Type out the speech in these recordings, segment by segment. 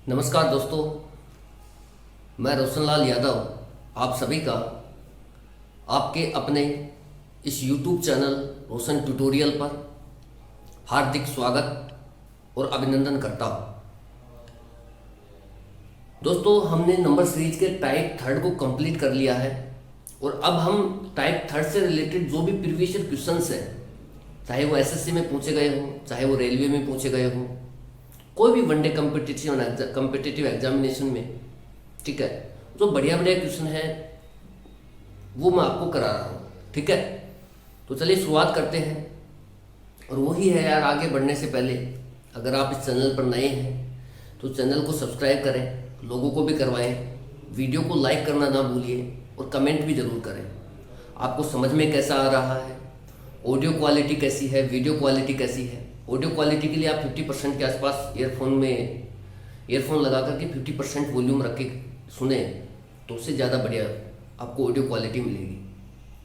नमस्कार दोस्तों, मैं रोशनलाल यादव आप सभी का आपके अपने इस YouTube चैनल रोशन ट्यूटोरियल पर हार्दिक स्वागत और अभिनंदन करता हूँ। दोस्तों, हमने नंबर सीरीज के टाइप थर्ड को कंप्लीट कर लिया है और अब हम टाइप थर्ड से रिलेटेड जो भी प्रीवियस ईयर क्वेश्चंस हैं, चाहे वो एसएससी में पूछे गए हों, चाहे वो रेलवे में पूछे गए हों, कोई भी वनडे कम्पिटिटिव एग्जामिनेशन में, ठीक है, जो बढ़िया बढ़िया क्वेश्चन है वो मैं आपको करा रहा हूँ। ठीक है, तो चलिए शुरुआत करते हैं। और वही है यार, आगे बढ़ने से पहले अगर आप इस चैनल पर नए हैं तो चैनल को सब्सक्राइब करें, लोगों को भी करवाएं, वीडियो को लाइक करना ना भूलिए और कमेंट भी ज़रूर करें। आपको समझ में कैसा आ रहा है, ऑडियो क्वालिटी कैसी है, वीडियो क्वालिटी कैसी है। ऑडियो क्वालिटी के लिए आप 50% के आसपास ईयरफोन लगा करके 50% वॉल्यूम रख के सुने तो उससे ज़्यादा बढ़िया आपको ऑडियो क्वालिटी मिलेगी।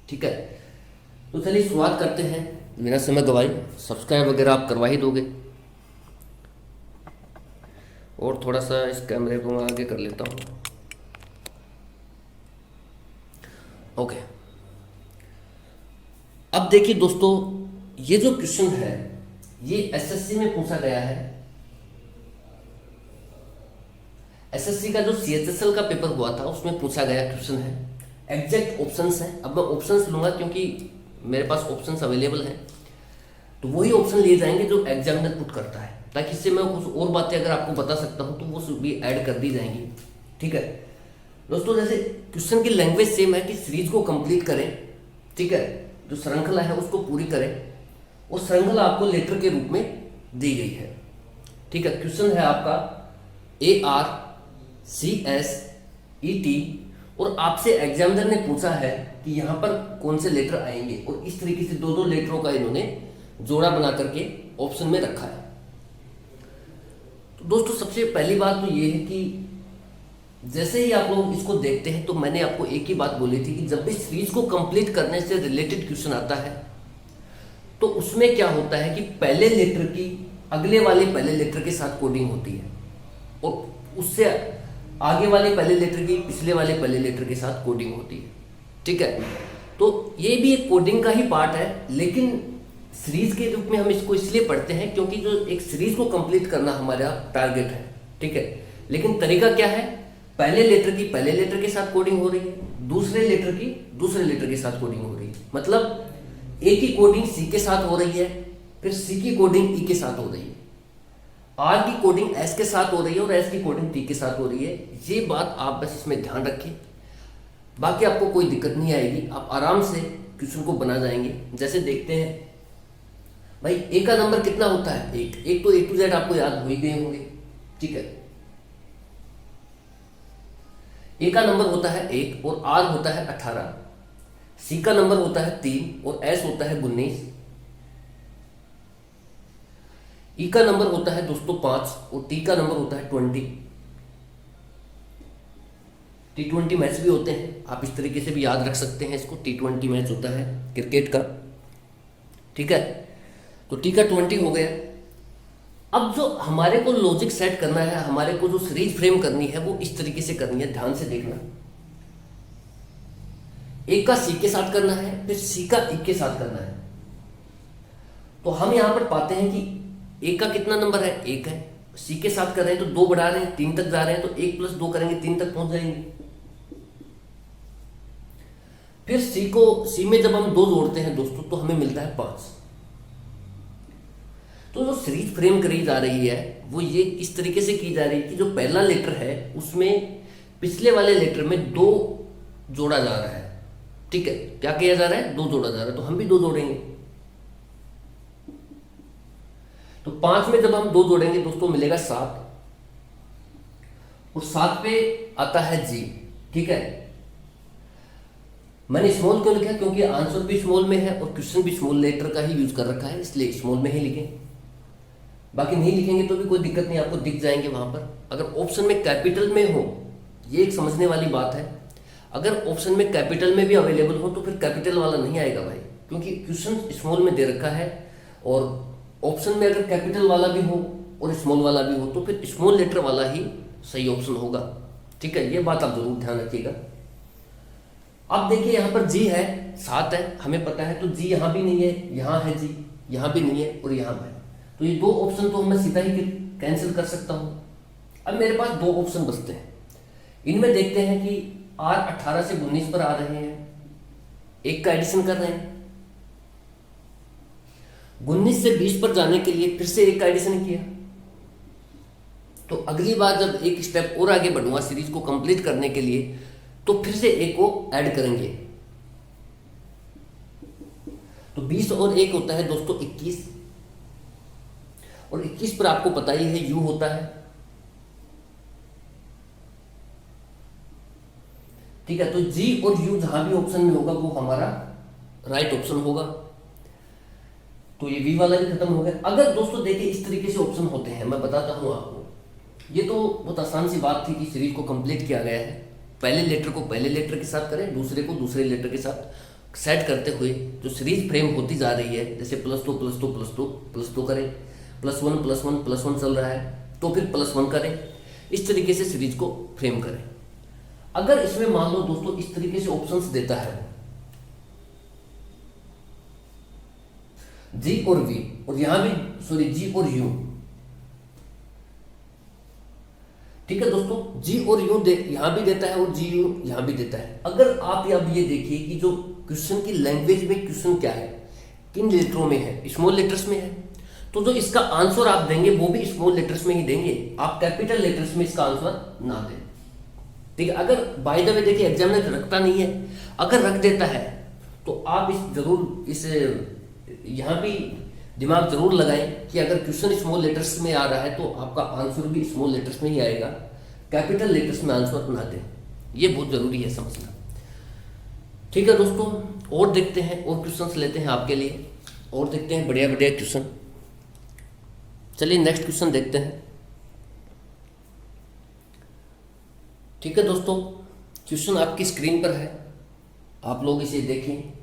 ठीक है, तो चलिए शुरुआत करते हैं बिना समय गवाए। सब्सक्राइब वगैरह आप करवा ही दोगे। और थोड़ा सा इस कैमरे को मैं आगे कर लेता हूँ। ओके, अब देखिए दोस्तों, ये जो क्वेश्चन है ये एसएससी में पूछा गया है। एसएससी का जो सीएचएसएल का पेपर हुआ था उसमें पूछा गया क्वेश्चन है। एग्जैक्ट ऑप्शंस हैं। अब मैं ऑप्शंस लूंगा क्योंकि मेरे पास ऑप्शंस अवेलेबल हैं, तो वही ऑप्शन लिए जाएंगे जो एग्जामिनर पुट करता है, ताकि इससे मैं कुछ और बातें अगर आपको बता सकता हूं तो वो भी ऐड कर दी जाएंगी। ठीक है दोस्तों, जैसे क्वेश्चन की लैंग्वेज सेम है कि सीरीज को कंप्लीट करें, ठीक है, जो श्रृंखला है उसको पूरी करें, और श्रृंखला आपको लेटर के रूप में दी गई है। ठीक है, क्वेश्चन है आपका ARCSET और आपसे एग्जामिनर ने पूछा है कि यहाँ पर कौन से लेटर आएंगे, और इस तरीके से दो लेटरों का इन्होंने जोड़ा बना करके ऑप्शन में रखा है। तो दोस्तों, सबसे पहली बात तो ये है कि जैसे ही आप लोग इसको देखते हैं तो मैंने आपको एक ही बात बोली थी कि जब भी सीरीज को कंप्लीट करने से रिलेटेड क्वेश्चन आता है तो उसमें क्या होता है कि पहले लेटर की अगले वाले पहले लेटर के साथ कोडिंग होती है, और उससे आगे वाले पहले लेटर की पिछले वाले पहले लेटर के साथ कोडिंग होती है। ठीक है, तो ये भी एक कोडिंग का ही पार्ट है, लेकिन सीरीज के रूप में हम इसको इसलिए पढ़ते हैं क्योंकि जो एक सीरीज को कंप्लीट करना हमारा टारगेट है। ठीक है, लेकिन तरीका क्या है, पहले लेटर की पहले लेटर के साथ कोडिंग हो रही है, दूसरे लेटर की दूसरे लेटर के साथ कोडिंग हो रही है। मतलब ए की कोडिंग सी के साथ हो रही है, फिर सी की कोडिंग ई के साथ हो रही है, आर की कोडिंग एस के साथ हो रही है और एस की कोडिंग टी के साथ हो रही है। ये बात आप बस इसमें ध्यान रखिए, बाकी आपको कोई दिक्कत नहीं आएगी, आप आराम से क्वेश्चन को बना जाएंगे। जैसे देखते हैं भाई, ए का नंबर कितना होता है, एक तो A to Z आपको याद हो ही गए होंगे। ठीक है, ए का नंबर होता है 1 और आर होता है 18, सी का नंबर होता है 3 और एस होता है 19, ई का नंबर होता है दोस्तों 5 और टी का नंबर होता है 20। T20 मैच भी होते हैं, आप इस तरीके से भी याद रख सकते हैं इसको। T20 मैच होता है क्रिकेट का। ठीक है, तो टी का 20 हो गया। अब जो हमारे को लॉजिक सेट करना है, हमारे को जो सीरीज फ्रेम करनी है वो इस तरीके से करनी है, ध्यान से देखना। ए का सी के साथ करना है, फिर सी का ई के साथ करना है। तो हम यहां पर पाते हैं कि ए का कितना नंबर है, 1 है, सी के साथ कर रहे हैं तो 2 बढ़ा रहे हैं, 3 तक जा रहे हैं तो 1 + 2 करेंगे, 3 तक पहुंच जाएंगे। फिर सी में जब हम 2 जोड़ते हैं दोस्तों तो हमें मिलता है 5। तो जो सीरीज फ्रेम करी जा रही है वो ये इस तरीके से की जा रही है कि जो पहला लेटर है उसमें पिछले वाले लेटर में 2 जोड़ा जा रहा है। ठीक है, क्या किया जा रहा है, 2 जोड़ा जा रहा है, तो हम भी 2 जोड़ेंगे। तो 5 में जब हम 2 जोड़ेंगे दोस्तों मिलेगा 7, और 7 पे आता है जी। ठीक है, मैंने स्मॉल क्यों लिखा, क्योंकि आंसर भी स्मॉल में है और क्वेश्चन भी स्मॉल लेटर का ही यूज कर रखा है, इसलिए स्मॉल में ही लिखें। बाकी नहीं लिखेंगे तो भी कोई दिक्कत नहीं, आपको दिख जाएंगे वहां पर। अगर ऑप्शन में कैपिटल में हो, ये एक समझने वाली बात है, अगर ऑप्शन में कैपिटल में भी अवेलेबल हो तो फिर कैपिटल वाला नहीं आएगा भाई, क्योंकि क्वेश्चन स्मॉल में दे रखा है। और ऑप्शन में अगर कैपिटल वाला भी हो और स्मॉल वाला भी हो तो फिर स्मॉल लेटर वाला ही सही ऑप्शन होगा। ठीक है, ये बात आप जरूर ध्यान रखिएगा। अब देखिए यहाँ पर जी है, 7 है, हमें पता है, तो जी यहाँ भी नहीं है, यहाँ है जी, यहाँ भी नहीं है और यहाँ पर है, तो ये 2 ऑप्शन तो मैं सीधा ही कैंसिल कर सकता हूँ। अब मेरे पास 2 ऑप्शन बचते हैं, इनमें देखते हैं कि R 18 से 19 पर आ रहे हैं, एक का एडिशन कर रहे हैं। 19 से 20 पर जाने के लिए फिर से एक का एडिशन किया, तो अगली बार जब एक स्टेप और आगे बढ़ूंगा सीरीज को कंप्लीट करने के लिए, तो फिर से एक को ऐड करेंगे, तो 20 और 1 होता है दोस्तों 21, और 21 पर आपको पता ही है U होता है। ठीक है, तो G और U जहां भी ऑप्शन में होगा वो हमारा राइट ऑप्शन होगा, तो ये V वाला भी खत्म हो गया। अगर दोस्तों देखिए इस तरीके से ऑप्शन होते हैं, मैं बताता हूं आपको, ये तो बहुत आसान सी बात थी कि सीरीज को कंप्लीट किया गया है, पहले लेटर को पहले लेटर के साथ करें, दूसरे को दूसरे लेटर के साथ सेट करते हुए जो सीरीज फ्रेम होती जा रही है, जैसे +2 +2 +2 +2 करें, +1 +1 +1 चल रहा है तो फिर +1 करें, इस तरीके से सीरीज को फ्रेम करें। अगर इसमें मान लो दोस्तों इस तरीके से ऑप्शंस देता है वो G और V, और यहां भी सॉरी G और U, ठीक है दोस्तों, G और U यहां भी देता है और G U यहां भी देता है। अगर आप अब ये देखिए कि जो क्वेश्चन की लैंग्वेज में क्वेश्चन क्या है, किन लेटरों में है, स्मॉल लेटर्स में है, तो जो इसका आंसर आप देंगे वो भी स्मॉल लेटर्स में ही देंगे, आप कैपिटल लेटर्स में इसका आंसर ना दें। ठीक है, अगर बाय द वे देखिए एग्जामिनर रखता नहीं है, अगर रख देता है तो आप इस यहाँ भी दिमाग जरूर लगाएं कि अगर क्वेश्चन स्मॉल लेटर्स में आ रहा है तो आपका आंसर भी स्मॉल लेटर्स में ही आएगा, कैपिटल लेटर्स में आंसर ना दें, ये बहुत जरूरी है समझना। ठीक है दोस्तों, और देखते हैं, और क्वेश्चंस लेते हैं आपके लिए, और देखते हैं बढ़िया बढ़िया क्वेश्चन। चलिए नेक्स्ट क्वेश्चन देखते हैं। ठीक है दोस्तों, क्वेश्चन आपकी स्क्रीन पर है, आप लोग इसे देखें।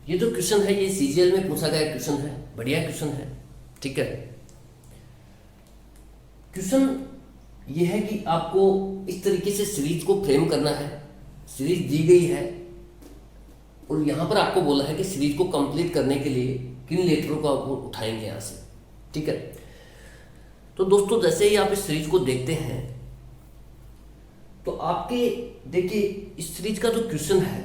ये जो क्वेश्चन है ये CGL में पूछा गया क्वेश्चन है, बढ़िया क्वेश्चन है। ठीक है, क्वेश्चन ये है कि आपको इस तरीके से सीरीज को फ्रेम करना है, सीरीज दी गई है और यहां पर आपको बोला है कि सीरीज को कंप्लीट करने के लिए किन लेटरों को आप उठाएंगे यहां से। ठीक है, तो दोस्तों जैसे ही आप इस सीरीज को देखते हैं तो आपके देखिए इस सीरीज का जो क्वेश्चन है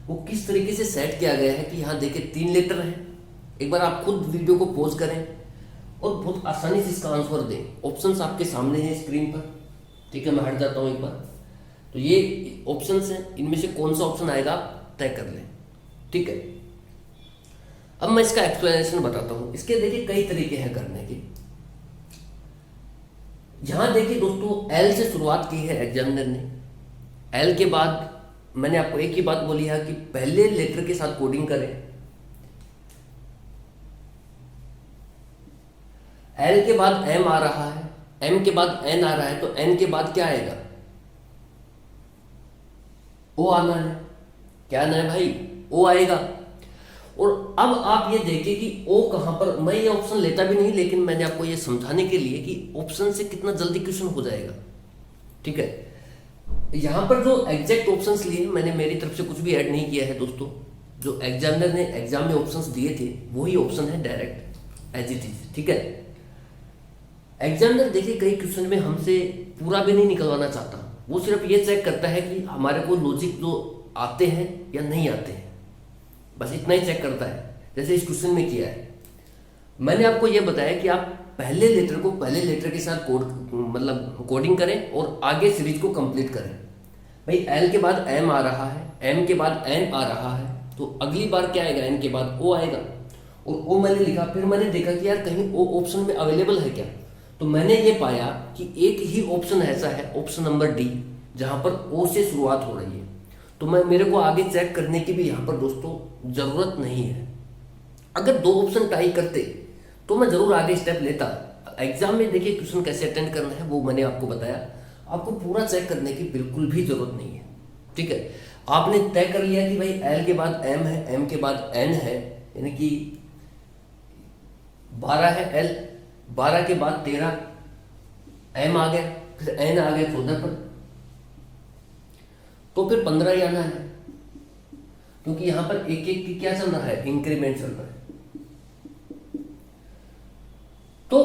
वो किस तरीके से सेट किया गया है कि यहाँ देखिए 3 लेटर हैं। एक बार आप खुद वीडियो को पॉज करें और बहुत आसानी से इसका आंसर दें। ऑप्शंस आपके सामने हैं स्क्रीन पर। ठीक है, मैं हट जाता हूँ एक बार। तो ये ऑप्शंस हैं, इनमें से कौन सा ऑप्शन आएगा आप तय कर लें। ठीक है, अब मैं इसका एक्सप्लेनेशन बताता हूँ। इसके देखिए कई तरीके हैं करने के। यहां देखिए दोस्तों L से शुरुआत की है एग्जामिनर ने। L के बाद मैंने आपको एक ही बात बोली है कि पहले लेटर के साथ कोडिंग करें। L के बाद M आ रहा है, M के बाद N आ रहा है, तो N के बाद क्या आएगा? O आना है। क्या आना है भाई? O आएगा। और अब आप ये देखिए कि O कहां पर, मैं ये ऑप्शन लेता भी नहीं, लेकिन मैंने आपको ये समझाने के लिए कि ऑप्शन से कितना जल्दी क्वेश्चन हो जाएगा। ठीक है, यहां पर जो एग्जैक्ट ऑप्शंस लिए मैंने, मेरी तरफ से कुछ भी ऐड नहीं किया है दोस्तों। जो एग्जामिनर ने एग्जाम में ऑप्शंस दिए थे वही ऑप्शन है डायरेक्ट एज इट इज। ठीक है, एग्जामिनर देखिए कई क्वेश्चन में हमसे पूरा भी नहीं निकलवाना चाहता, वो सिर्फ ये चेक करता है कि हमारे को लॉजिक जो आते हैं या नहीं आते हैं, बस इतना ही चेक करता है। जैसे इस क्वेश्चन में किया है, मैंने आपको यह बताया कि आप पहले लेटर को पहले लेटर के साथ कोडिंग करें और आगे सीरीज को कंप्लीट करें। भाई L के बाद M आ रहा है, M के बाद N आ रहा है, तो अगली बार क्या आएगा? N के बाद O आएगा। और O मैंने लिखा, फिर मैंने देखा कि यार कहीं O ऑप्शन में अवेलेबल है क्या, तो मैंने ये पाया कि एक ही ऑप्शन ऐसा है, ऑप्शन नंबर D, जहां पर O से शुरुआत हो रही है। तो मेरे को आगे चेक करने की भी यहाँ पर दोस्तों जरूरत नहीं है। अगर 2 ऑप्शन ट्राई करते तो मैं जरूर आगे स्टेप लेता। एग्जाम में देखिए क्वेश्चन कैसे अटेंड करना है वो मैंने आपको बताया, आपको पूरा चेक करने की बिल्कुल भी जरूरत नहीं है। ठीक है, आपने तय कर लिया कि भाई L के बाद M है, M के बाद N है, यानी कि 12 है L, 12 के बाद 13, एम आ गया, फिर एन आ गया 14 पर, तो फिर 15 ही आना है, क्योंकि यहां पर एक एक की क्या चल रहा है, इंक्रीमेंट चल रहा है। तो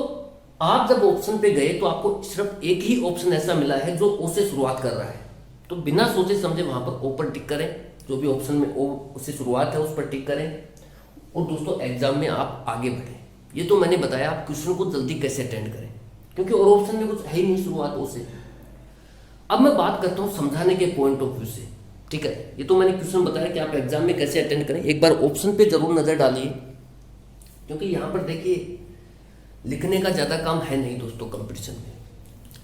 आप जब ऑप्शन पे गए तो आपको सिर्फ एक ही ऑप्शन ऐसा मिला है जो ओ से शुरुआत कर रहा है, तो बिना सोचे समझे वहां पर ओ पर टिक करें, जो भी ऑप्शन में ओ उससे शुरुआत है उस पर टिक करें, और दोस्तों एग्जाम में आप आगे बढ़ें। ये तो मैंने बताया आप क्वेश्चन को जल्दी कैसे अटेंड करें, क्योंकि और ऑप्शन में कुछ है ही नहीं शुरुआत ओ से। अब मैं बात करता हूँ समझाने के पॉइंट ऑफ व्यू से, ठीक है। ये तो मैंने क्वेश्चन बताया कि आप एग्जाम में कैसे अटेंड करें, एक बार ऑप्शन पे जरूर नजर डालिए, क्योंकि यहाँ पर देखिए लिखने का ज़्यादा काम है नहीं दोस्तों कंपटीशन में।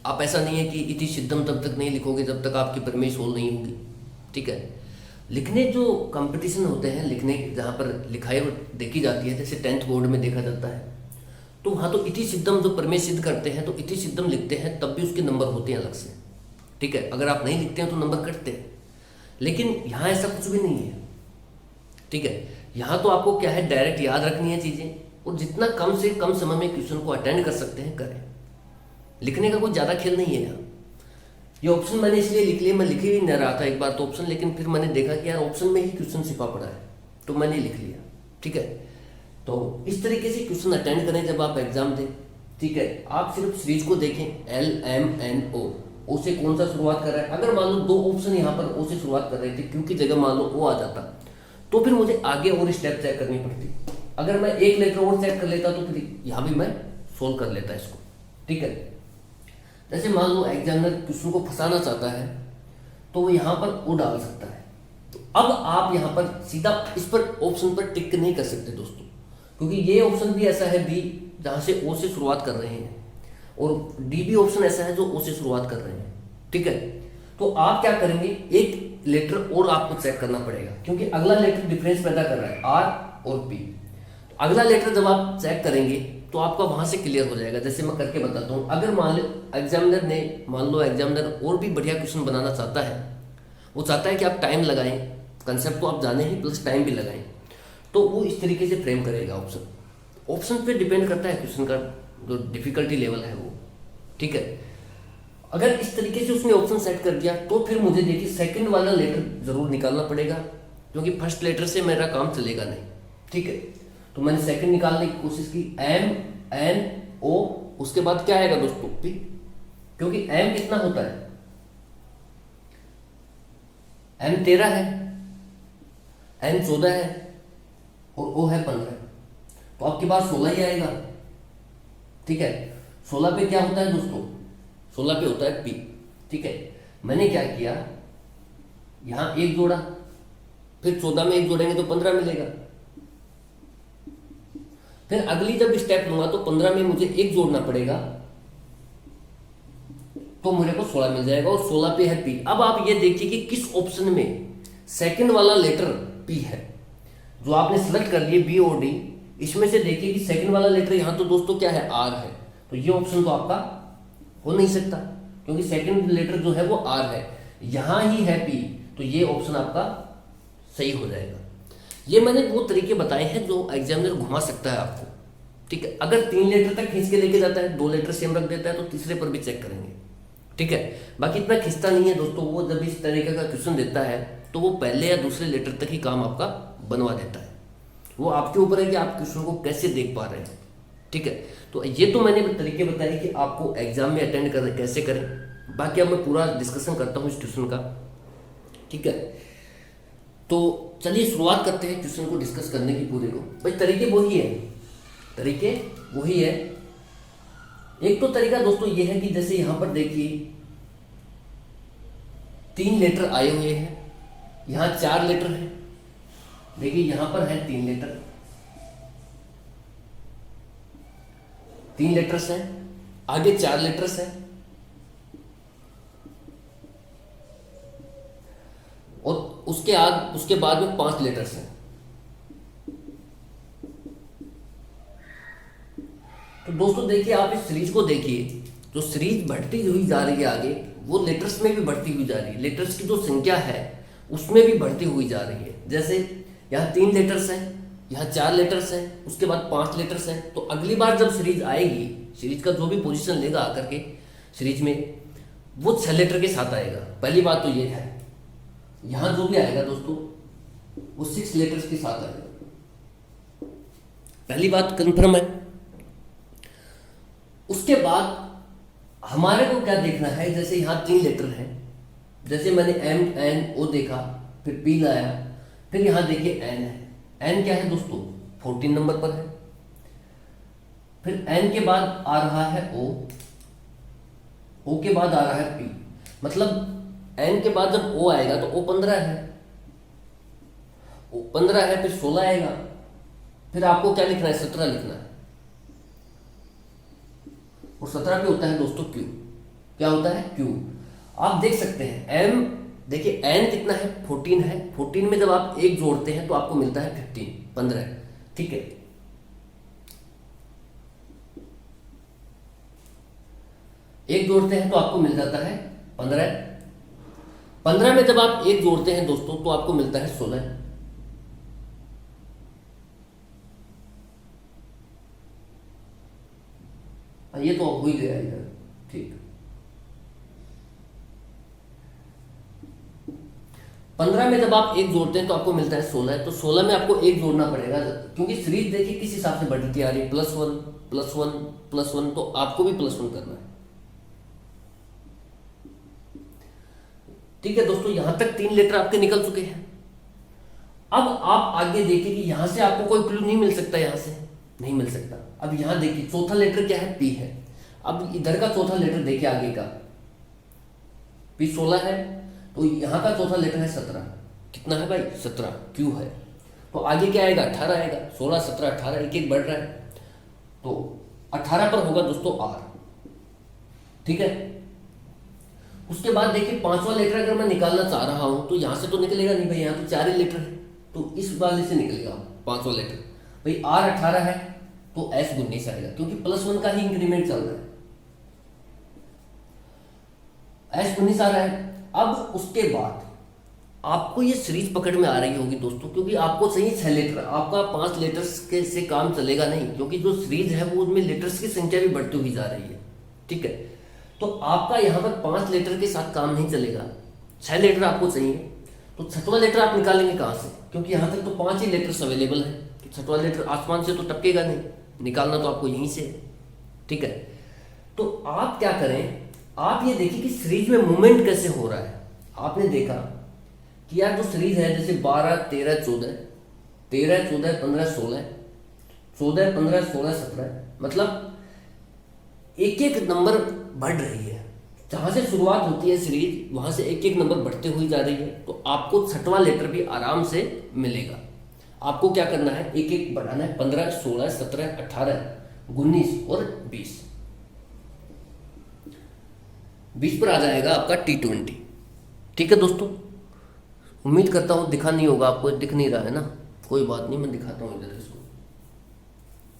आप ऐसा नहीं है कि इति सिद्धम तब तक नहीं लिखोगे जब तक आपकी प्रमेय सोल्व नहीं होगी, ठीक है। लिखने जो कंपटीशन होते हैं, लिखने जहाँ पर लिखाई देखी जाती है, जैसे 10th बोर्ड में देखा जाता है, तो वहाँ तो इति सिद्धम जो प्रमेय सिद्ध करते हैं तो इति सिद्धम लिखते हैं, तब भी उसके नंबर होते हैं अलग से, ठीक है। अगर आप नहीं लिखते हैं तो नंबर कटते हैं, लेकिन यहाँ ऐसा कुछ भी नहीं है, ठीक है। यहाँ तो आपको क्या है, डायरेक्ट याद रखनी है चीज़ें, और जितना कम से कम समय में क्वेश्चन को अटेंड कर सकते हैं करें। लिखने का कोई ज़्यादा खेल नहीं है यहाँ। ये ऑप्शन मैंने इसलिए लिख लिया, मैं लिख ही नहीं रहा था एक बार तो ऑप्शन, लेकिन फिर मैंने देखा कि यार ऑप्शन में ही क्वेश्चन छिपा पड़ा है, तो मैंने लिख लिया, ठीक है। तो इस तरीके से क्वेश्चन अटेंड करें जब आप एग्जाम दें, ठीक है। आप सिर्फ सीरीज को देखें, LMNO, ओ से कौन सा शुरुआत कर रहा है। अगर मान लो दो ऑप्शन यहाँ पर ओ से शुरुआत कर रहे थे, क्योंकि जगह मान लो ओ आ जाता, तो फिर मुझे आगे और स्टेप चेक करनी पड़ती। अगर मैं एक लेटर और चेक कर लेता तो फिर यहाँ भी मैं सोल्व कर लेता इसको, ठीक है। जैसे मान लो एग्जामिनर क्वेश्चन को फंसाना चाहता है तो वो यहाँ पर ओ डाल सकता है, तो अब आप यहाँ पर सीधा इस पर ऑप्शन पर टिक नहीं कर सकते दोस्तों, क्योंकि ये ऑप्शन भी ऐसा है बी जहाँ से ओ से शुरुआत कर रहे हैं, और डी भी ऑप्शन ऐसा है जो ओ से शुरुआत कर रहे हैं, ठीक है। तो आप क्या करेंगे, एक लेटर और आपको चेक करना पड़ेगा, क्योंकि अगला लेटर डिफरेंस पैदा कर रहा है आर और पी। अगला लेटर जब आप चेक करेंगे तो आपका वहां से क्लियर हो जाएगा। जैसे मैं करके बताता हूँ, अगर मान लो एग्जामिनर और भी बढ़िया क्वेश्चन बनाना चाहता है, वो चाहता है कि आप टाइम लगाएं, कंसेप्ट को आप जाने ही प्लस टाइम भी लगाएं, तो वो इस तरीके से फ्रेम करेगा। ऑप्शन पे डिपेंड करता है क्वेश्चन का जो डिफिकल्टी लेवल है वो, ठीक है। अगर इस तरीके से उसने ऑप्शन सेट कर दिया तो फिर मुझे देखिए सेकंड वाला लेटर जरूर निकालना पड़ेगा, क्योंकि फर्स्ट लेटर से मेरा काम चलेगा नहीं, ठीक है। तो मैंने सेकंड निकालने की कोशिश की, MNO, उसके बाद क्या आएगा दोस्तों, P, क्योंकि M कितना होता है, M 13 है, N 14 है, और O है 15, तो आपके पास 16 ही आएगा, ठीक है। 16 पे क्या होता है दोस्तों, 16 पे होता है P, ठीक है। मैंने क्या किया, यहां एक जोड़ा, फिर 14 में एक जोड़ेंगे तो 15 मिलेगा, फिर अगली जब स्टेप लूंगा तो 15 में मुझे एक जोड़ना पड़ेगा, तो मेरे को 16 मिल जाएगा, और 16 पे है P। अब आप ये देखिए कि किस ऑप्शन में सेकंड वाला लेटर P है, जो आपने सिलेक्ट कर लिए B और D, इसमें से देखिए कि सेकंड वाला लेटर यहां तो दोस्तों क्या है, R है, तो ये ऑप्शन तो आपका हो नहीं सकता, क्योंकि सेकंड लेटर जो है वो R है, यहां ही है P, तो ये ऑप्शन आपका सही हो जाएगा। ये मैंने वो तरीके बताए हैं जो एग्जामिनर घुमा सकता है आपको, ठीक है। अगर 3 लेटर तक खींच के लेके जाता है, 2 लेटर सेम रख देता है, तो तीसरे पर भी चेक करेंगे, ठीक है। बाकी इतना खींचता नहीं है दोस्तों, वो जब इस तरीके का क्वेश्चन देता है तो वो पहले या दूसरे लेटर तक ही काम आपका बनवा देता है। वो आपके ऊपर है कि आप क्वेश्चन को कैसे देख पा रहे हैं, ठीक है। तो ये तो मैंने तरीके बताए कि आपको एग्जाम में अटेंड कर कैसे करें। बाकी अब मैं पूरा डिस्कशन करता हूँ इस ट्यूशन का, ठीक है। तो चलिए शुरुआत करते हैं क्वेश्चन को डिस्कस करने की पूरे को। भाई तरीके वही है। एक तो तरीका दोस्तों ये है कि जैसे यहां पर देखिए 3 लेटर आए हुए हैं, यहां 4 लेटर है, देखिए यहां पर है 3 लेटर, 3 लेटर्स हैं, आगे 4 लेटर्स हैं, और उसके बाद में 5 लेटर्स हैं। तो दोस्तों देखिए आप इस सीरीज को देखिए, जो सीरीज बढ़ती हुई जा रही है आगे, वो लेटर्स में भी बढ़ती हुई जा रही है, लेटर्स की जो संख्या है उसमें भी बढ़ती हुई जा रही है। जैसे यहाँ 3 लेटर्स हैं, यहाँ 4 लेटर्स हैं, उसके बाद 5 लेटर्स हैं, तो अगली बार जब सीरीज आएगी, सीरीज का जो भी पोजीशन लेगा आकर के, सीरीज में, वो 6 लेटर के साथ आएगा। पहली बात तो ये है, यहां जो भी आएगा दोस्तों वो 6 लेटर्स के साथ आएगा, पहली बात कंफर्म है। उसके बाद हमारे को क्या देखना है, जैसे यहां 3 लेटर हैं, जैसे मैंने एम एन ओ देखा, फिर पी लाया, फिर यहां देखिए एन है। एन क्या है दोस्तों, 14 नंबर पर है। फिर एन के बाद आ रहा है ओ, ओ के बाद आ रहा है पी, मतलब एन के बाद जब ओ आएगा तो ओ 15 है, ओ 15 है, फिर 16 आएगा, फिर आपको क्या लिखना है, 17 लिखना है। और 17 पे होता है दोस्तों क्यू। क्या होता है, क्यू। आप देख सकते हैं एम, देखिए एन कितना है, 14 है। 14 में जब आप एक जोड़ते हैं तो आपको मिलता है 15। ठीक है, एक जोड़ते हैं तो आपको मिल जाता है 15। 15 में जब आप एक जोड़ते हैं दोस्तों तो आपको मिलता है 16। ये तो हो ही गया इधर। ठीक, 15 में जब आप एक जोड़ते हैं तो आपको मिलता है 16। तो 16 में आपको एक जोड़ना पड़ेगा, क्योंकि सीरीज देखिए किस हिसाब से बढ़ती आ रही है, +1 +1 +1, तो आपको भी +1 करना है। ठीक है दोस्तों, यहां तक 3 लेटर आपके निकल चुके हैं। अब आप आगे देखिए कि यहां से आपको कोई क्लू नहीं मिल सकता, यहां से नहीं मिल सकता। अब यहां देखिए चौथा लेटर क्या है, पी है। अब इधर का चौथा लेटर देखिए आगे का, पी 16 है, तो यहां का चौथा लेटर है 17। कितना है भाई, 17, क्यू है। तो आगे क्या आएगा, 18 आएगा। 16 17 18, एक एक बढ़ रहा है, तो 18 पर होगा दोस्तों आर। ठीक है, उसके बाद देखिए पांचवा लेटर अगर मैं निकालना चाह रहा हूं तो यहां से तो निकलेगा नहीं भाई, यहां तो 4 ही लेटर है, तो इस वाले से निकलेगा पांचवा लेटर। भाई आर 18 है तो एस 19 आएगा, क्योंकि +1 का ही इंक्रीमेंट चल रहा है। एस 19 आ रहा है। अब उसके बाद आपको ये सीरीज पकड़ में आ रही होगी दोस्तों, क्योंकि आपको चाहिए 6 लेटर, आपका 5 लेटर्स के से काम चलेगा नहीं, क्योंकि जो सीरीज है वो उसमें लेटर्स की संख्या भी बढ़ती हुई जा रही है। ठीक है, तो आपका यहां पर 5 लेटर के साथ काम नहीं चलेगा, 6 लेटर आपको चाहिए। तो 6वां लेटर आप निकालेंगे कहां से, क्योंकि यहां तक तो 5 ही लेटर्स अवेलेबल है, तो 6वां लेटर आसमान से तो टपकेगा नहीं, निकालना तो आपको यहीं से। ठीक है, तो आप क्या करें, आप ये देखिए कि सीरीज में मूवमेंट कैसे हो रहा है। आपने देखा कि यार जो सीरीज है, जैसे 12 13 14, 13 14 15 16, 14 15 16 17, मतलब एक एक नंबर बढ़ रही है। जहां से शुरुआत होती है सीरीज, वहां से एक एक नंबर बढ़ते हुई जा रही है। तो आपको 6वां लेटर भी आराम से मिलेगा। आपको क्या करना है, एक एक बढ़ाना है, 15 16 17 18 19 और 20। 20 पर आ जाएगा आपका T20। ठीक है दोस्तों, उम्मीद करता हूँ दिखा नहीं होगा आपको, दिख नहीं रहा है ना, कोई बात नहीं, मैं दिखाता हूँ इधर, इसको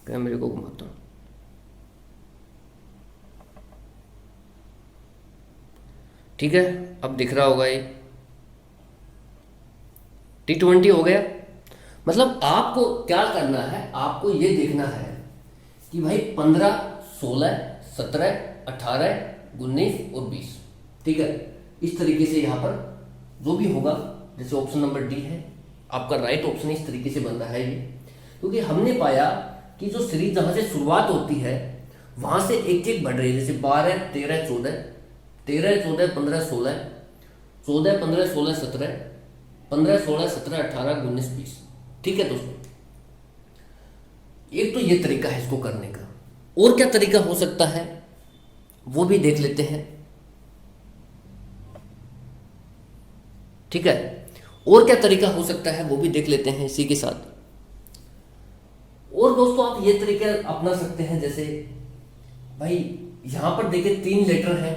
कैमरे को घुमाता हूँ। ठीक है, अब दिख रहा होगा ये T20 हो गया। मतलब आपको क्या करना है, आपको ये देखना है कि भाई 15 16 17 18 19 और 20। ठीक है, इस तरीके से यहाँ पर जो भी होगा, जैसे ऑप्शन नंबर डी है आपका राइट ऑप्शन, इस तरीके से बन रहा है ये, क्योंकि हमने पाया कि जो सीरीज जहां से शुरुआत होती है वहां से एक एक बढ़ रही है, जैसे 12 13 14 13 14 15 16 14 15 16 17 15 16 17 18 19 20। ठीक है दोस्तों, एक तो ये तरीका है इसको करने का, और क्या तरीका हो सकता है वो भी देख लेते हैं। ठीक है, और क्या तरीका हो सकता है वो भी देख लेते हैं इसी के साथ। और दोस्तों आप ये तरीके अपना सकते हैं, जैसे भाई यहां पर देखिए 3 लेटर है,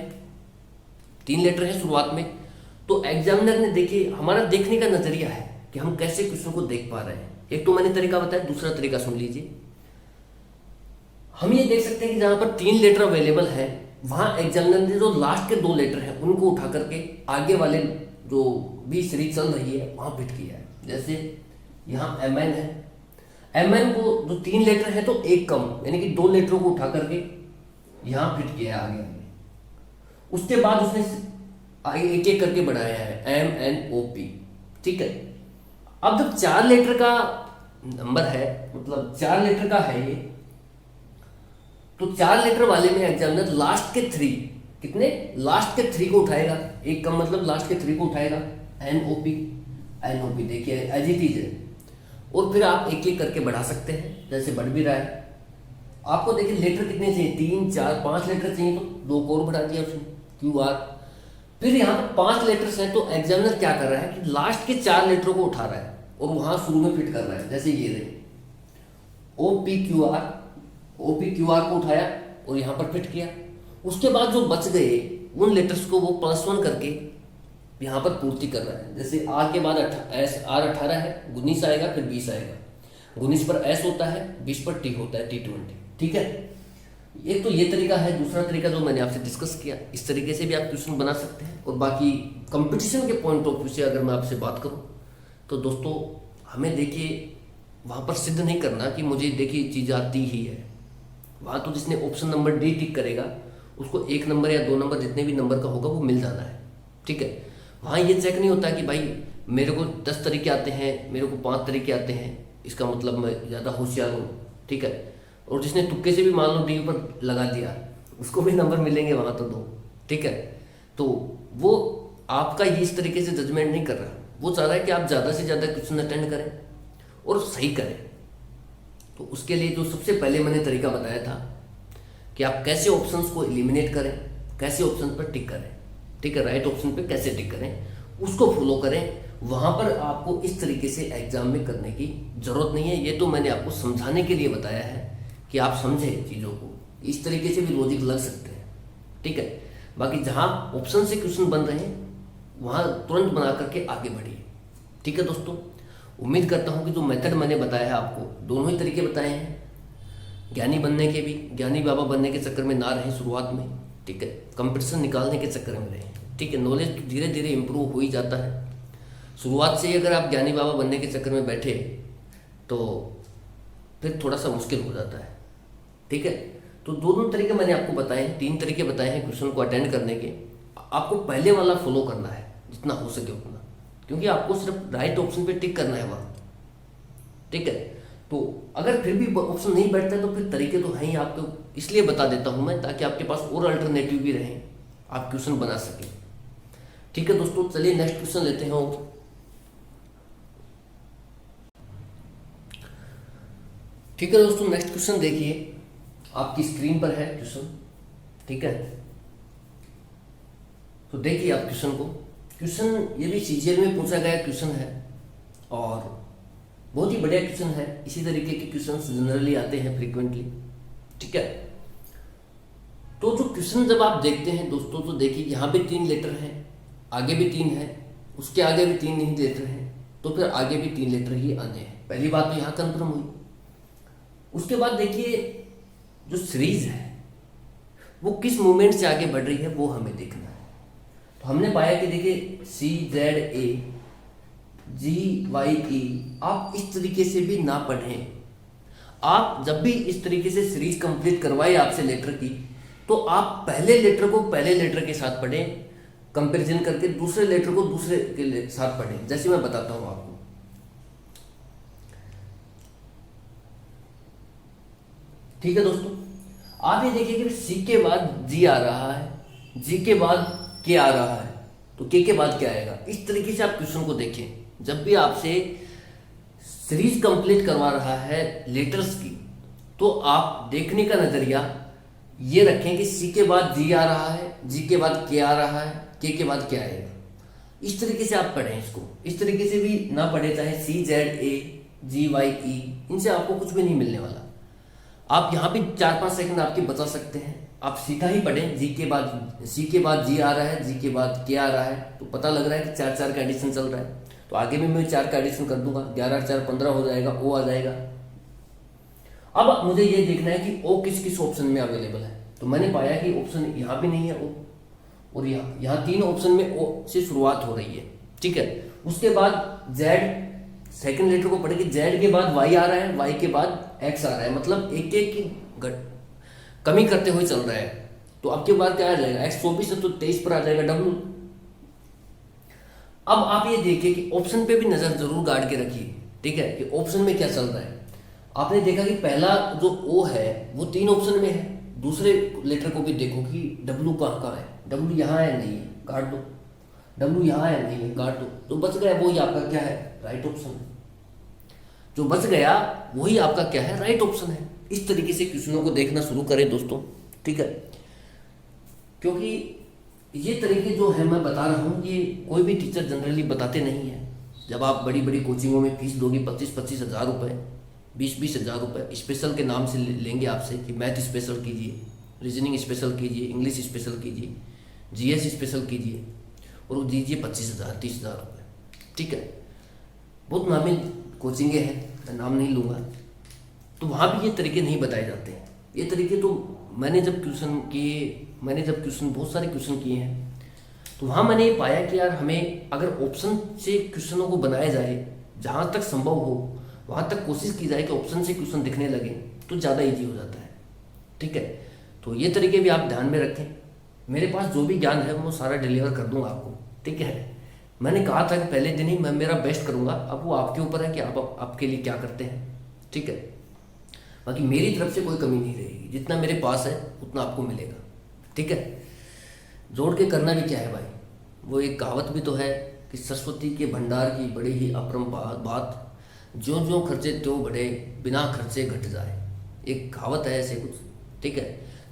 3 लेटर है शुरुआत में, तो एग्जामिनर ने देखिए, हमारा देखने का नजरिया है कि हम कैसे क्वेश्चन को देख पा रहे हैं। एक तो मैंने तरीका बताया, दूसरा तरीका सुन लीजिए। हम ये देख सकते हैं कि जहां पर 3 लेटर अवेलेबल है, वहां एग्जामिनर ने जो लास्ट के 2 लेटर हैं उनको उठा करके आगे वाले जो भी सीरीज चल रही है वहां फिट किया है। जैसे यहाँ एम एन है, एम एन को जो 3 लेटर है तो एक कम, यानी कि 2 लेटरों को उठा करके यहाँ फिट किया है आगे आगे। उसके बाद उसने एक एक करके बढ़ाया है MNOP, ठीक है। अब जब 4 लेटर का नंबर है, मतलब 4 लेटर का है ये, तो 4 लेटर वाले में एग्जामिनर लास्ट के 3, कितने, लास्ट के 3 को उठाएगा, एक का मतलब लास्ट के 3 को उठाएगा, NOP देखिए एज इट इज है। और फिर आप एक एक करके बढ़ा सकते हैं, जैसे बढ़ भी रहा है। आपको देखिए लेटर कितने चाहिए, 3 4 5 लेटर चाहिए, तो 2 को और बढ़ा दिया उसने, QR। फिर यहाँ पर 5 लेटर्स हैं, तो एग्जामिनर क्या कर रहा है कि लास्ट के 4 लेटरों को उठा रहा है और वहां शुरू में फिट कर रहा है, जैसे ये रहे OPQR को उठाया और यहाँ पर फिट किया। उसके बाद जो बच गए उन लेटर्स को वो +1 करके यहाँ पर पूर्ति कर रहा है। जैसे R के बाद R 18 है, 19 आएगा, फिर 20 आएगा। 19 पर S होता है, 20 पर T होता है, T20, ठीक है। एक तो ये तरीका है। दूसरा तरीका जो मैंने आपसे डिस्कस किया, इस तरीके से भी आप क्वेश्चन बना सकते हैं। और बाकी कंपटीशन के पॉइंट ऑफ व्यू से अगर मैं आपसे बात करूं तो दोस्तों, हमें देखिए वहाँ पर सिद्ध नहीं करना कि मुझे देखिए चीज़ आती ही है। वहाँ तो जिसने ऑप्शन नंबर D टिक करेगा उसको 1 नंबर या 2 नंबर जितने भी नंबर का होगा वो मिल जाना है, ठीक है। वहाँ ये चेक नहीं होता कि भाई मेरे को 10 तरीके आते हैं, मेरे को 5 तरीके आते हैं, इसका मतलब मैं ज़्यादा होशियार हूँ, ठीक है। और जिसने तुक्के से भी मान लो D पर लगा दिया उसको भी नंबर मिलेंगे वहाँ तो 2, ठीक है। तो वो आपका ये इस तरीके से जजमेंट नहीं कर रहा, वो चाह रहा है कि आप ज़्यादा से ज़्यादा क्वेश्चन अटेंड करें और सही करें। तो उसके लिए जो सबसे पहले मैंने तरीका बताया था कि आप कैसे ऑप्शंस को एलिमिनेट करें, कैसे ऑप्शन पर टिक करें, ठीक है, राइट ऑप्शन पे कैसे टिक करें, उसको फॉलो करें। वहाँ पर आपको इस तरीके से एग्जाम में करने की ज़रूरत नहीं है। ये तो मैंने आपको समझाने के लिए बताया है कि आप समझें चीज़ों को, इस तरीके से भी लॉजिक लग सकते हैं, ठीक है। बाकी जहाँ ऑप्शन से क्वेश्चन बन रहे हैं वहाँ तुरंत बना करके आगे बढ़िए, ठीक है दोस्तों। उम्मीद करता हूँ कि जो मेथड मैंने बताया है आपको, दोनों ही तरीके बताए हैं, ज्ञानी बनने के भी, ज्ञानी बाबा बनने के चक्कर में ना रहें शुरुआत में, ठीक है, कंपटीशन निकालने के चक्कर में रहें, ठीक है। नॉलेज धीरे धीरे इंप्रूव हो ही जाता है। शुरुआत से ही अगर आप ज्ञानी बाबा बनने के चक्कर में बैठे तो फिर थोड़ा सा मुश्किल हो जाता है, ठीक है। तो दोनों तरीके मैंने आपको बताए हैं, 3 तरीके बताए हैं क्वेश्चन को अटेंड करने के। आपको पहले वाला फॉलो करना है जितना हो सके उतना, क्योंकि आपको सिर्फ राइट ऑप्शन पे टिक करना है वहाँ, ठीक है। तो अगर फिर भी ऑप्शन नहीं बैठता है तो फिर तरीके तो हैं ही, आपको इसलिए बता देता हूँ मैं, ताकि आपके पास और अल्टरनेटिव भी रहें, आप क्वेश्चन बना सकें, ठीक है दोस्तों। चलिए नेक्स्ट क्वेश्चन लेते हैं। और ठीक है दोस्तों, नेक्स्ट क्वेश्चन देखिए, आपकी स्क्रीन पर है क्वेश्चन, ठीक है। तो देखिए आप क्वेश्चन को, क्वेश्चन ये भी CGL में पूछा गया क्वेश्चन है और बहुत ही बढ़िया क्वेश्चन है। इसी तरीके के क्वेश्चन जनरली आते हैं फ्रीक्वेंटली, ठीक है। तो जो क्वेश्चन जब आप देखते हैं दोस्तों, तो देखिए यहाँ पे 3 लेटर हैं, आगे भी 3 है, उसके आगे भी 3 ही लेटर हैं, तो फिर आगे भी 3 लेटर ही आने हैं। पहली बात तो यहाँ कंफर्म हुई। उसके बाद देखिए जो सीरीज है वो किस मूवमेंट से आगे बढ़ रही है वो हमें देखना है। तो हमने पाया कि देखिए CZA GYE, आप इस तरीके से भी ना पढ़ें। आप जब भी इस तरीके से सीरीज कंप्लीट करवाए आपसे लेटर की, तो आप पहले लेटर को पहले लेटर के साथ पढ़ें, कंपैरिजन करके दूसरे लेटर को दूसरे के साथ पढ़ें, जैसे मैं बताता हूं आपको। ठीक है दोस्तों, आप ये देखिए कि C के बाद G आ रहा है, G के बाद K आ रहा है, तो K के बाद क्या आएगा। इस तरीके से आप क्वेश्चन को देखें। जब भी आपसे सीरीज कंप्लीट करवा रहा है लेटर्स की, तो आप देखने का नजरिया ये रखें कि C के बाद G आ रहा है, G के बाद K आ रहा है, K के बाद क्या आएगा। इस तरीके से आप पढ़ें इसको। इस तरीके से भी ना पढ़े, चाहे CZA GYE, इनसे आपको कुछ भी नहीं मिलने वाला। आप यहाँ भी 4-5 सेकंड आपके बचा सकते हैं। आप सीधा ही पढ़ें, C के बाद G आ रहा है, G के बाद K आ रहा है, तो पता लग रहा है कि 4-4 का एडिशन चल रहा है। तो आगे भी मैं 4 का एडिशन कर दूंगा, 11 4 15 हो जाएगा, O आ जाएगा। अब मुझे ये देखना है कि O किस किस ऑप्शन में अवेलेबल है। तो मैंने पाया कि ऑप्शन यहाँ भी नहीं है O, और यहाँ 3 ऑप्शन में O से शुरुआत हो रही है, ठीक है। उसके बाद Z, सेकंड लेटर को पढ़ेंगे, Z के बाद Y आ रहा है, Y के बाद X आ रहा है, मतलब एक एक की कमी करते हुए चल रहा है। तो आपके पास क्या आ जाएगा, x 24 है तो 23 पर आ जाएगा W। अब आप ये देखिए कि ऑप्शन पे भी नजर जरूर गाड़ के रखिए, ठीक है, कि ऑप्शन में क्या चल रहा है। आपने देखा कि पहला जो O है वो 3 ऑप्शन में है, दूसरे लेटर को भी देखो कि W कहाँ कहाँ है, W यहाँ है नहीं है काट दो, W यहाँ है नहीं है काट दो, तो बच गया वही आपका क्या है, राइट ऑप्शन है। जो बच गया वही आपका क्या है, राइट ऑप्शन है। इस तरीके से क्वेश्चनों को देखना शुरू करें दोस्तों, ठीक है, क्योंकि ये तरीके जो है मैं बता रहा हूँ ये कोई भी टीचर जनरली बताते नहीं है। जब आप बड़ी बड़ी कोचिंगों में फीस दोगे 25-25 हज़ार रुपये, 20-20 हज़ार रुपये स्पेशल के नाम से लेंगे आपसे कि मैथ स्पेशल कीजिए, रीजनिंग स्पेशल कीजिए, इंग्लिश स्पेशल कीजिए, जीएस स्पेशल कीजिए, और वो दीजिए 25,000 30,000 रुपये, ठीक है। बहुत नामी कोचिंगें हैं, मैं नाम नहीं लूँगा, तो वहाँ भी ये तरीके नहीं बताए जाते हैं। ये तरीके तो मैंने जब क्वेश्चन बहुत सारे क्वेश्चन किए हैं, तो वहाँ मैंने ये पाया कि यार हमें अगर ऑप्शन से क्वेश्चनों को बनाया जाए, जहाँ तक संभव हो वहाँ तक कोशिश की जाए कि ऑप्शन से क्वेश्चन दिखने लगे तो ज़्यादा ईजी हो जाता है, ठीक है। तो ये तरीके भी आप ध्यान में रखें। मेरे पास जो भी ज्ञान है वो सारा डिलीवर कर दूंगा आपको, ठीक है। मैंने कहा था कि पहले दिन ही मैं मेरा बेस्ट करूँगा, अब वो आपके ऊपर है कि आप आपके लिए क्या करते हैं, ठीक है। बाकी मेरी तरफ से कोई कमी नहीं रहेगी, जितना मेरे पास है उतना आपको मिलेगा, ठीक है। जोड़ के करना भी क्या है भाई, वो एक कहावत भी तो है कि सरस्वती के भंडार की बड़ी ही अपरंपार बात, ज्यों ज्यों खर्चे त्यों बढ़े, बिना खर्चे घट जाए। एक कहावत है ऐसे कुछ, ठीक है।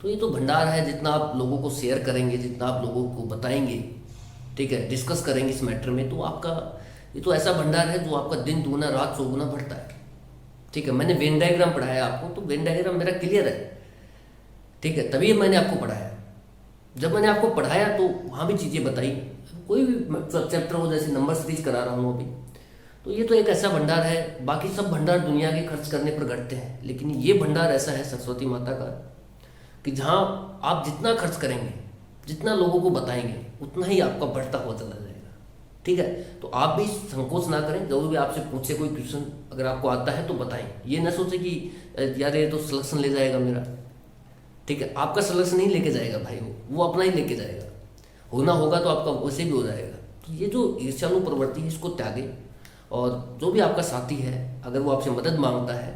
तो ये तो भंडार है, जितना आप लोगों को शेयर करेंगे, जितना आप लोगों को बताएंगे, ठीक है, डिस्कस करेंगे इस मैटर में, तो आपका ये तो ऐसा भंडार है जो आपका दिन दूना रात चौगुना बढ़ता है, ठीक है। मैंने वेन डायग्राम पढ़ाया आपको, तो वेन डायग्राम मेरा क्लियर है, ठीक है, तभी मैंने आपको पढ़ाया। जब मैंने आपको पढ़ाया तो वहाँ भी चीज़ें बताई, कोई भी चैप्टर हो, जैसे नंबर सीरीज करा रहा हूँ अभी, तो ये तो एक ऐसा भंडार है। बाकी सब भंडार दुनिया के खर्च करने पर घटते हैं, लेकिन ये भंडार ऐसा है सरस्वती माता का कि जहाँ आप जितना खर्च करेंगे, जितना लोगों को बताएंगे, उतना ही आपका बढ़ता हुआ चला जाएगा, ठीक है। तो आप भी संकोच ना करें, जब भी आपसे पूछे कोई क्वेश्चन, अगर आपको आता है तो बताएं। ये ना सोचे कि यार ये तो सिलेक्शन ले जाएगा मेरा, ठीक है। आपका सिलेक्शन नहीं लेके जाएगा भाई, वो अपना ही लेके जाएगा। होना होगा तो आपका वैसे भी हो जाएगा। तो ये जो ईर्ष्यालु प्रवृत्ति है इसको त्यागे, और जो भी आपका साथी है अगर वो आपसे मदद मांगता है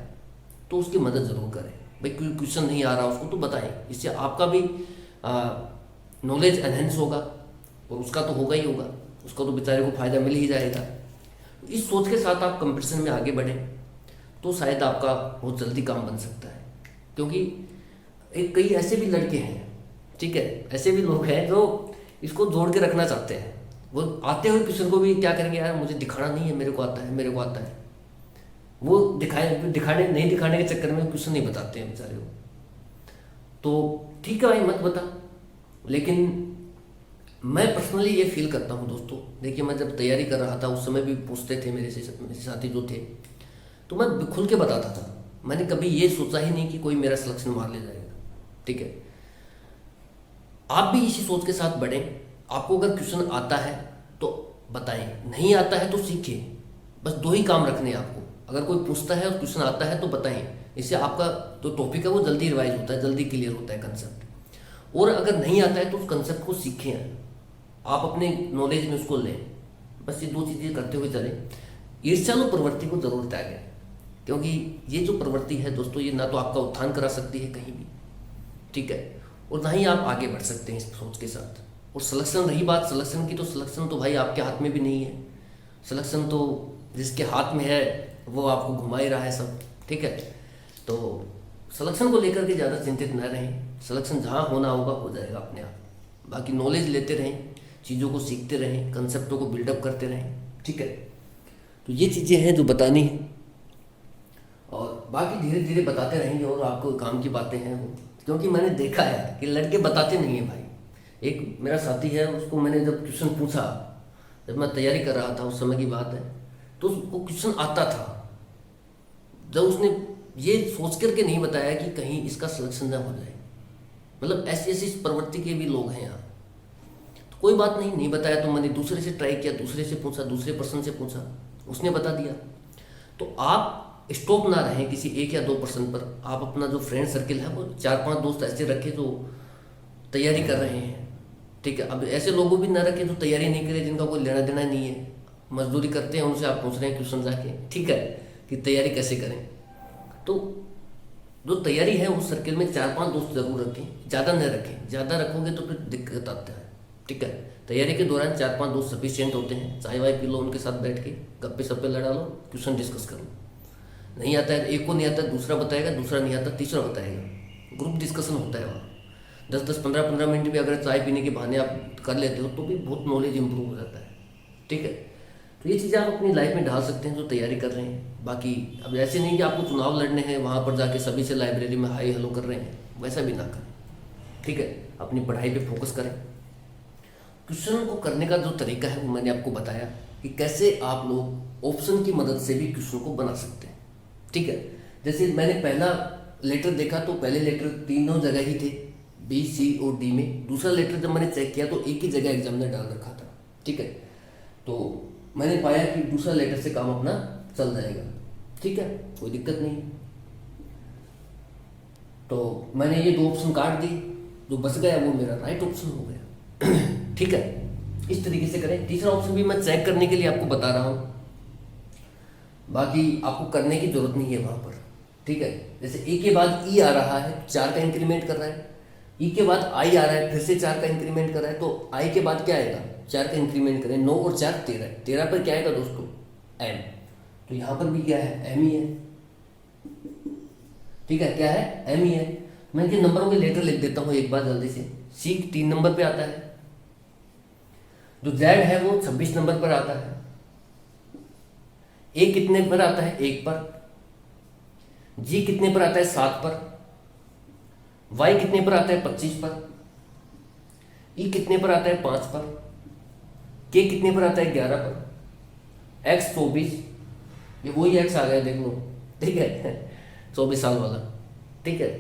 तो उसकी मदद ज़रूर करें। भाई कोई क्वेश्चन नहीं आ रहा उसको तो बताएं, इससे आपका भी नॉलेज एनहेंस होगा, और उसका तो होगा ही होगा, उसका तो बेचारे को फ़ायदा मिल ही जाएगा। इस सोच के साथ आप कंपटीशन में आगे बढ़ें तो शायद आपका बहुत जल्दी काम बन सकता है। क्योंकि कई ऐसे भी लड़के हैं, ठीक है, ऐसे भी लोग हैं जो इसको जोड़ के रखना चाहते हैं। वो आते हुए क्वेश्चन को भी क्या करेंगे, यार मुझे दिखाना नहीं है, मेरे को आता है, मेरे को आता है। वो दिखाने के चक्कर में क्वेश्चन नहीं बताते हैं बेचारे को। तो ठीक है भाई, मत बता, लेकिन मैं पर्सनली ये फील करता हूँ दोस्तों। देखिए मैं जब तैयारी कर रहा था उस समय भी पूछते थे मेरे साथी जो थे, तो मैं खुल के बताता था। मैंने कभी ये सोचा ही नहीं कि कोई मेरा सिलेक्शन मार ले जाएगा, ठीक है। आप भी इसी सोच के साथ बढ़ें। आपको अगर क्वेश्चन आता है तो बताएं, नहीं आता है तो सीखें। बस 2 ही काम रखने हैं आपको। अगर कोई पूछता है और क्वेश्चन आता है तो बताएं, इससे आपका जो टॉपिक है वो जल्दी रिवाइज होता है, जल्दी क्लियर होता है कंसेप्ट। और अगर नहीं आता है तो उस कंसेप्ट को सीखें, आप अपने नॉलेज में उसको लें। बस ये 2 चीज़ें करते हुए चलें। ईर्ष्यालु प्रवृत्ति को जरूर त्यागें, क्योंकि ये जो प्रवृत्ति है दोस्तों, ये ना तो आपका उत्थान करा सकती है कहीं भी, ठीक है, और ना ही आप आगे बढ़ सकते हैं इस सोच के साथ। और सिलेक्शन, रही बात सिलेक्शन की, तो सिलेक्शन तो भाई आपके हाथ में भी नहीं है। सिलेक्शन तो जिसके हाथ में है वो आपको घुमा ही रहा है सब, ठीक है। तो सिलेक्शन को लेकर के ज़्यादा चिंतित न रहें। सिलेक्शन जहाँ होना होगा हो जाएगा अपने आप। बाकी नॉलेज लेते रहें, चीज़ों को सीखते रहें, कंसेप्टों को बिल्डअप करते रहें, ठीक है। तो ये चीज़ें हैं जो बतानी हैं, और बाकी धीरे धीरे बताते रहेंगे। और आपको काम की बातें हैं वो, क्योंकि मैंने देखा है कि लड़के बताते नहीं हैं भाई। एक मेरा साथी है, उसको मैंने जब क्वेश्चन पूछा, जब मैं तैयारी कर रहा था उस समय की बात है, तो उसको क्वेश्चन आता था। जब उसने ये सोच करके नहीं बताया कि कहीं इसका सिलेक्शन ना हो जाए, मतलब ऐसी ऐसी प्रवृत्ति के भी लोग हैं यहाँ। तो कोई बात नहीं, नहीं बताया तो मैंने दूसरे से ट्राई किया, दूसरे से पूछा, दूसरे पर्सन से पूछा, उसने बता दिया। तो आप स्टॉप ना रहें किसी 1 या 2 पर्सन पर। आप अपना जो फ्रेंड सर्किल है वो 4-5 दोस्त ऐसे रखें जो तैयारी कर रहे हैं, ठीक है। अब ऐसे लोगों भी ना रखें जो तैयारी नहीं करे, जिनका कोई लेना देना नहीं है, मजदूरी करते हैं, उनसे आप पूछ रहे हैं क्वेश्चन जाके, ठीक है, कि तैयारी कैसे करें। तो जो तैयारी है उस सर्किल में 4-5 दोस्त जरूर रखें, ज़्यादा न रखें। ज़्यादा रखोगे तो फिर दिक्कत आता है, ठीक है। तैयारी के दौरान 4-5 दोस्त सफिशियंट होते हैं। चाय वाय पी लो, उनके साथ बैठ के गप्पे सप्पे लड़ा लो, क्वेश्चन डिस्कस कर लो। नहीं आता है, एक को नहीं आता, दूसरा बताएगा, दूसरा नहीं आता, तीसरा बताएगा। ग्रुप डिस्कशन होता है वहाँ। 10-10, 15-15 मिनट भी अगर चाय पीने के बहाने आप कर लेते हो तो भी बहुत नॉलेज इंप्रूव हो जाता है, ठीक है। तो ये चीज़ें आप अपनी लाइफ में ढाल सकते हैं जो तैयारी कर रहे हैं। बाकी अब ऐसे नहीं कि आपको चुनाव लड़ने हैं, वहाँ पर जाके सभी से लाइब्रेरी में हाई हेलो कर रहे हैं, वैसा भी ना करें, ठीक है। अपनी पढ़ाई पे फोकस करें। क्वेश्चन को करने का जो तरीका है वो मैंने आपको बताया कि कैसे आप लोग ऑप्शन की मदद से भी क्वेश्चन को बना सकते हैं, ठीक है। जैसे मैंने पहला लेटर देखा तो पहले लेटर तीनों जगह ही थे, बी, सी और डी में। दूसरा लेटर जब मैंने चेक किया तो एक ही जगह एग्जामिनर डाल रखा था, ठीक है। तो मैंने पाया कि दूसरा लेटर से काम अपना चल जाएगा, ठीक है, कोई दिक्कत नहीं। तो मैंने ये 2 ऑप्शन काट दी, जो बच गया वो मेरा राइट ऑप्शन हो गया, ठीक है। इस तरीके से करें। तीसरा ऑप्शन भी मैं चेक करने के लिए आपको बता रहा हूँ, बाकी आपको करने की जरूरत नहीं है वहाँ पर, ठीक है। जैसे ए के बाद ई आ रहा है, 4 का इंक्रीमेंट कर रहा है, ई के बाद आई आ रहा है, फिर से 4 का इंक्रीमेंट कर रहा है, तो आई के बाद क्या आएगा, 4 का इंक्रीमेंट करें, 9 और 4 13, 13 पर क्या आएगा दोस्तों, एम। तो यहाँ पर भी क्या है, एम ही है, ठीक है, क्या है, एम ही है। मैं इनके नंबरों के लेटर लिख देता हूँ एक बार जल्दी से। सी 3 नंबर पे आता है, जो जेड है वो 26 नंबर पर आता है, ए कितने पर आता है, 1 पर, जी कितने पर आता है, 7 पर, वाई कितने पर आता है, 25 पर, ई कितने पर आता है, 5 पर, के कितने पर आता है, 11 पर, एक्स 24, ये वही एक्स आ गया देख लो, ठीक है, 24 साल वाला, ठीक है।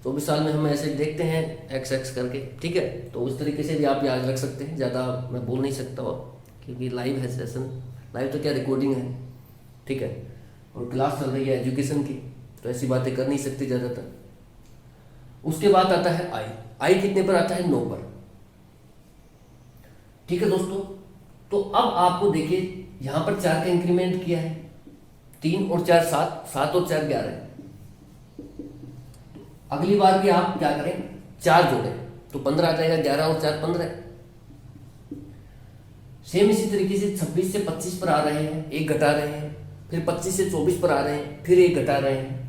24 साल में हम ऐसे देखते हैं एक्स एक्स करके, ठीक है। तो उस तरीके से भी आप याद रख सकते हैं। ज़्यादा मैं बोल नहीं सकता हूँ क्योंकि लाइव है सेशन, लाइव तो क्या रिकॉर्डिंग है, ठीक है, और क्लास चल रही है एजुकेशन की, तो ऐसी बातें कर नहीं सकती ज़्यादातर। उसके बाद आता है आई, आई कितने पर आता है, 9 पर, ठीक है दोस्तों। तो अब आपको देखिए यहाँ पर 4 का इंक्रीमेंट किया है, 3 और 4 7, 7 और 4 11। अगली बार भी आप क्या करें, 4 जोड़ें तो 15 आ जाएगा, 11 और 4 15। सेम इसी तरीके से 26 से 25 पर आ रहे हैं, 1 घटा रहे हैं, फिर 25 से 24 पर आ रहे हैं, फिर 1 घटा रहे हैं।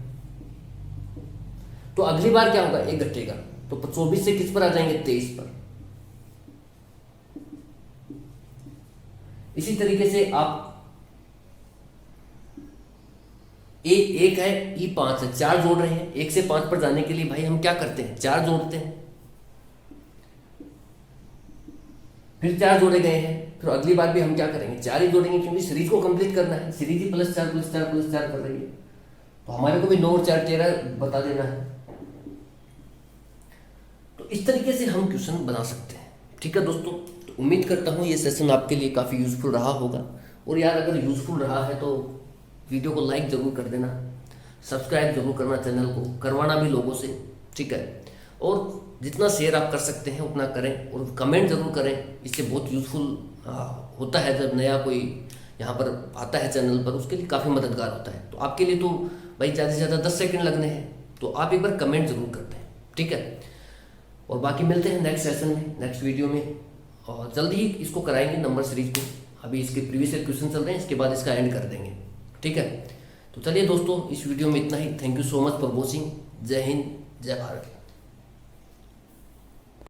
तो अगली बार क्या होगा, 1 घटेगा, तो 24 से किस पर आ जाएंगे, 23 पर। इसी तरीके से आप ए 1 है, ई 5 है, 4 जोड़ रहे हैं। 1 से 5 पर जाने के लिए भाई हम क्या करते हैं, 4 जोड़ते हैं, फिर 4 जोड़े गए हैं, फिर अगली बार भी हम क्या करेंगे, 4 ही जोड़ेंगे, क्योंकि सीरीज को कंप्लीट करना है। सीरीज ही +4 +4 +4 कर रही है, तो हमारे को भी 9 और 4 13 बता देना है। तो इस तरीके से हम क्वेश्चन बना सकते हैं, ठीक है दोस्तों। तो उम्मीद करता हूँ ये सेशन आपके लिए काफ़ी यूजफुल रहा होगा। और यार अगर यूजफुल रहा है तो वीडियो को लाइक ज़रूर कर देना, सब्सक्राइब जरूर करना चैनल को, करवाना भी लोगों से, ठीक है। और जितना शेयर आप कर सकते हैं उतना करें, और कमेंट जरूर करें, इससे बहुत यूजफुल होता है। जब नया कोई यहाँ पर आता है चैनल पर, उसके लिए काफ़ी मददगार होता है। तो आपके लिए तो भाई ज़्यादा से ज़्यादा 10 सेकंड लगने हैं, तो आप एक बार कमेंट जरूर करते हैं, ठीक है। और बाकी मिलते हैं नेक्स्ट सेशन में, नेक्स्ट वीडियो में, और जल्दी ही इसको कराएंगे नंबर सीरीज को। अभी इसके प्रीवियस ईयर क्वेश्चन चल रहे हैं, इसके बाद इसका एंड कर देंगे, ठीक है। तो चलिए दोस्तों, इस वीडियो में इतना ही। Thank you so much for watching. जय हिंद, जय भारत।